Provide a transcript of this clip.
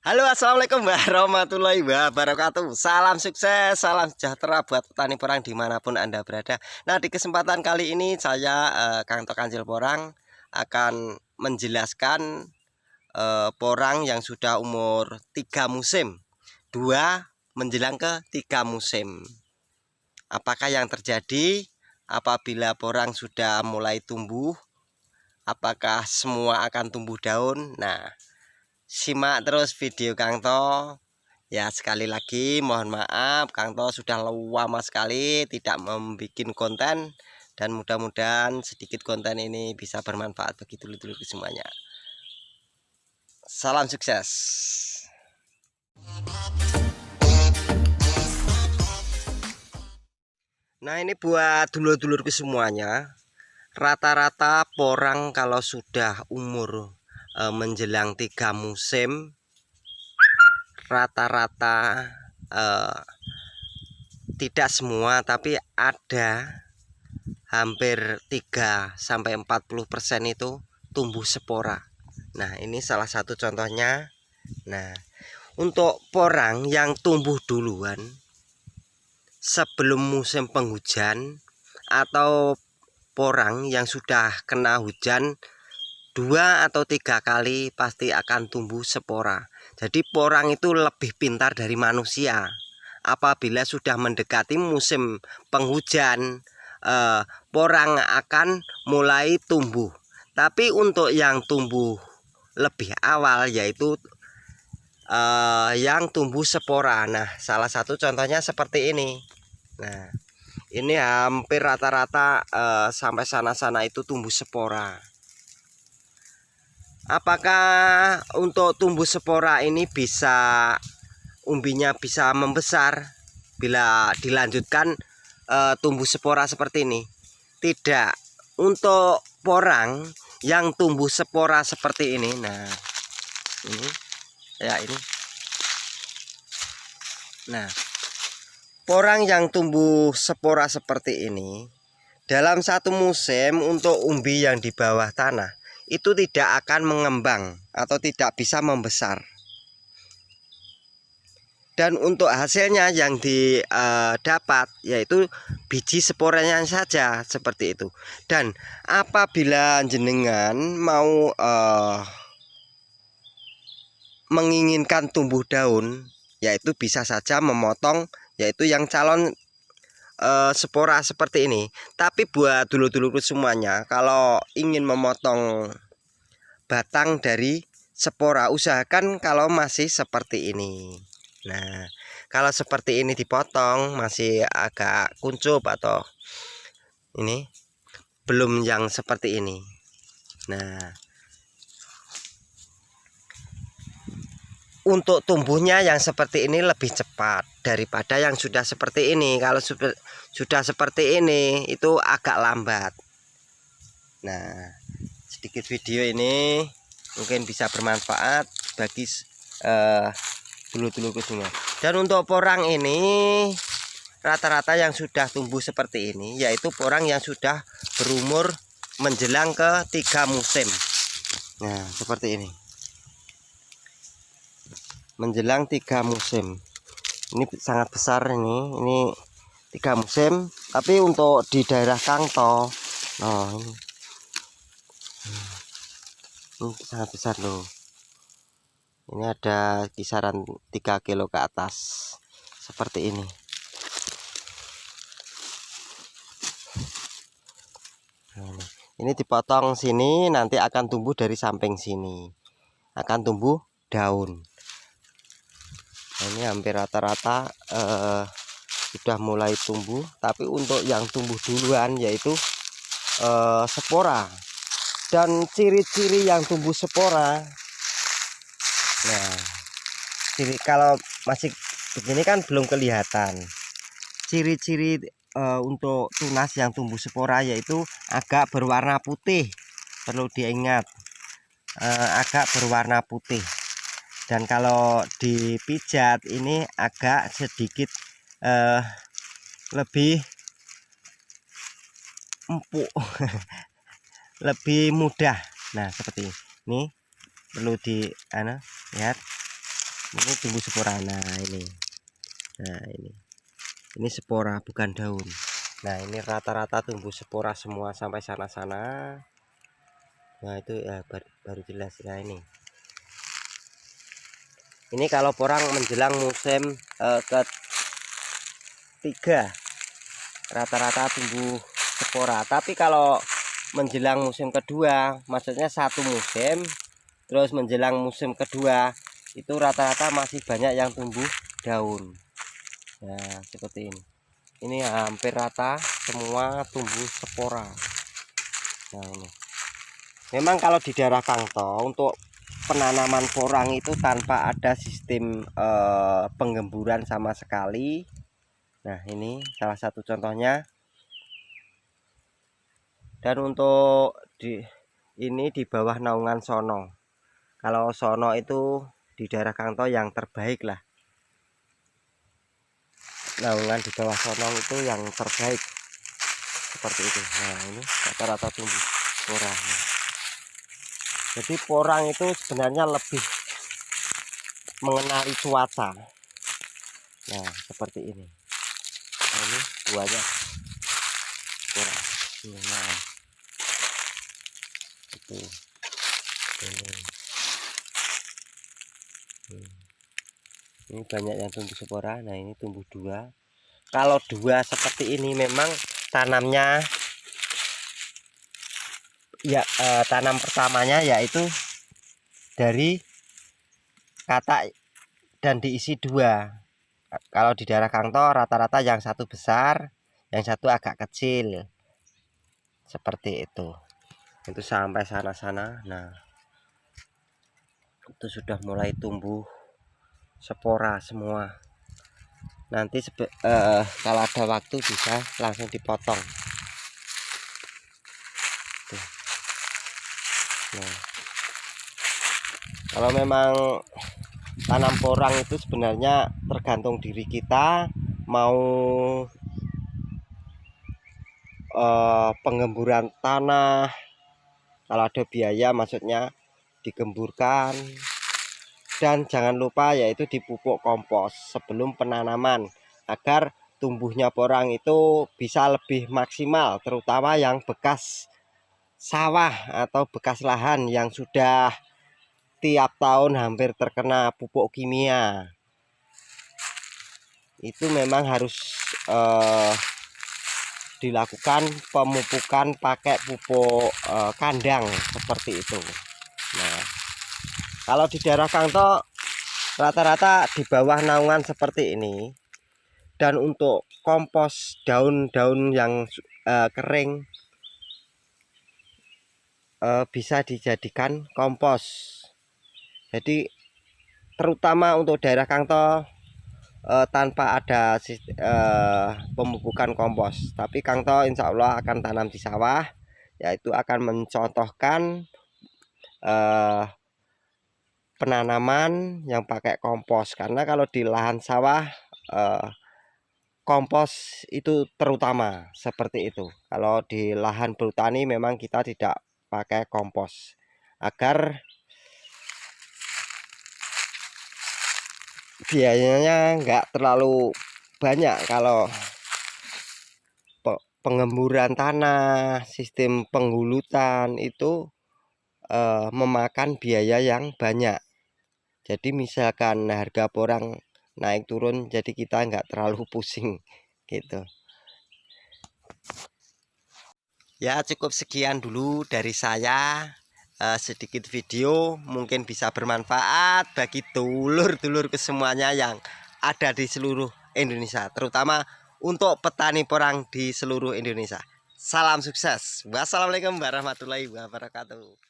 Halo, assalamualaikum warahmatullahi wabarakatuh. Salam sukses, salam sejahtera buat petani porang dimanapun Anda berada. Nah, di kesempatan kali ini saya Kang Tok Kancil Porang akan menjelaskan porang yang sudah umur 3 musim, 2 menjelang ke 3 musim. Apakah yang terjadi apabila porang sudah mulai tumbuh? Apakah semua akan tumbuh daun? Nah, simak terus video Kang To. Ya, sekali lagi mohon maaf Kang To sudah lama sekali tidak membuat konten, dan mudah-mudahan sedikit konten ini bisa bermanfaat bagi dulur-dulur semuanya. Salam sukses. Nah, ini buat dulur-dulurku semuanya. Rata-rata porang kalau sudah umur menjelang 3 musim, rata-rata tidak semua, tapi ada hampir 3–40% itu tumbuh spora. Nah, ini salah satu contohnya. Nah, untuk porang yang tumbuh duluan sebelum musim penghujan atau porang yang sudah kena hujan 2 atau 3 kali pasti akan tumbuh spora. Jadi porang itu lebih pintar dari manusia. Apabila sudah mendekati musim penghujan, porang akan mulai tumbuh. Tapi untuk yang tumbuh lebih awal, yaitu yang tumbuh spora. Nah, salah satu contohnya seperti ini. Nah, ini hampir rata-rata sampai sana-sana itu tumbuh spora. Apakah untuk tumbuh spora ini bisa umbinya bisa membesar bila dilanjutkan tumbuh spora seperti ini? Tidak. Untuk porang yang tumbuh spora seperti ini, nah ini ya ini. Nah, porang yang tumbuh spora seperti ini dalam satu musim untuk umbi yang di bawah tanah itu tidak akan mengembang atau tidak bisa membesar. Dan untuk hasilnya yang didapat yaitu biji sporanya saja seperti itu. Dan apabila jenengan mau menginginkan tumbuh daun, yaitu bisa saja memotong yaitu yang calon spora seperti ini. Tapi buat dulur-dulurku semuanya, kalau ingin memotong batang dari spora, usahakan kalau masih seperti ini. Nah, kalau seperti ini dipotong masih agak kuncup atau ini belum yang seperti ini. Nah, untuk tumbuhnya yang seperti ini lebih cepat daripada yang sudah seperti ini. Kalau sudah seperti ini itu agak lambat. Nah, sedikit video ini mungkin bisa bermanfaat bagi dulur-dulurku semua. Dan untuk porang ini rata-rata yang sudah tumbuh seperti ini yaitu porang yang sudah berumur menjelang ke 3 musim. Nah, seperti ini. Menjelang 3 musim. Ini sangat besar ini 3 musim, tapi untuk di daerah Kang To, nah ini sangat besar loh. Ini ada kisaran 3 kilo ke atas seperti ini. Nah, ini dipotong sini, nanti akan tumbuh dari samping sini, akan tumbuh daun. Nah, ini hampir rata-rata sudah mulai tumbuh. Tapi untuk yang tumbuh duluan yaitu spora. Dan ciri-ciri yang tumbuh spora, nah kalau masih begini kan belum kelihatan. Ciri-ciri untuk tunas yang tumbuh spora yaitu agak berwarna putih. Perlu diingat, agak berwarna putih. Dan kalau dipijat ini agak sedikit lebih empuk, lebih mudah. Nah, seperti ini perlu lihat. Ini tumbuh spora. Nah ini spora bukan daun. Nah ini rata-rata tumbuh spora semua sampai sana-sana. Nah itu ya baru jelas. Nah ini kalau porang menjelang musim ketiga rata-rata tumbuh spora. Tapi kalau menjelang musim kedua, maksudnya satu musim terus menjelang musim kedua, itu rata-rata masih banyak yang tumbuh daun. Nah seperti ini hampir rata semua tumbuh spora. Nah ini memang kalau di daerah Kangto untuk penanaman porang itu tanpa ada sistem penggemburan sama sekali. Nah ini salah satu contohnya. Dan untuk ini di bawah naungan Sono. Kalau Sono itu di daerah Kangto yang terbaik lah. Naungan di bawah Sono itu yang terbaik seperti itu. Nah ini rata-rata tumbuh porang. Jadi porang itu sebenarnya lebih mengenali cuaca. Nah seperti ini. Nah, ini buahnya porang. Nah itu ini banyak yang tumbuh spora. Nah ini tumbuh dua. Kalau dua seperti ini memang tanamnya ya, tanam pertamanya yaitu dari katak dan diisi dua. Kalau di daerah Kangto rata-rata yang satu besar, yang satu agak kecil, seperti itu sampai sana-sana. Nah itu sudah mulai tumbuh spora semua. Nanti kalau ada waktu bisa langsung dipotong. Tuh. Nah, kalau memang tanam porang itu sebenarnya tergantung diri kita mau penggemburan tanah. Kalau ada biaya maksudnya digemburkan. Dan jangan lupa yaitu dipupuk kompos sebelum penanaman agar tumbuhnya porang itu bisa lebih maksimal, terutama yang bekas sawah atau bekas lahan yang sudah tiap tahun hampir terkena pupuk kimia. Itu memang harus dilakukan pemupukan pakai pupuk kandang seperti itu. Nah kalau di daerah Kangto rata-rata di bawah naungan seperti ini. Dan untuk kompos daun-daun yang kering bisa dijadikan kompos. Jadi terutama untuk daerah Kangto tanpa ada pemupukan kompos. Tapi Kangto insya Allah akan tanam di sawah, yaitu akan mencontohkan penanaman yang pakai kompos. Karena kalau di lahan sawah kompos itu terutama seperti itu. Kalau di lahan bertani memang kita tidak pakai kompos agar biayanya enggak terlalu banyak. Kalau pengemburan tanah, sistem penghulutan itu memakan biaya yang banyak. Jadi misalkan harga porang naik turun, jadi kita enggak terlalu pusing gitu. Ya cukup sekian dulu dari saya, sedikit video mungkin bisa bermanfaat bagi dulur-dulur kesemuanya yang ada di seluruh Indonesia, terutama untuk petani porang di seluruh Indonesia. Salam sukses. Wassalamualaikum warahmatullahi wabarakatuh.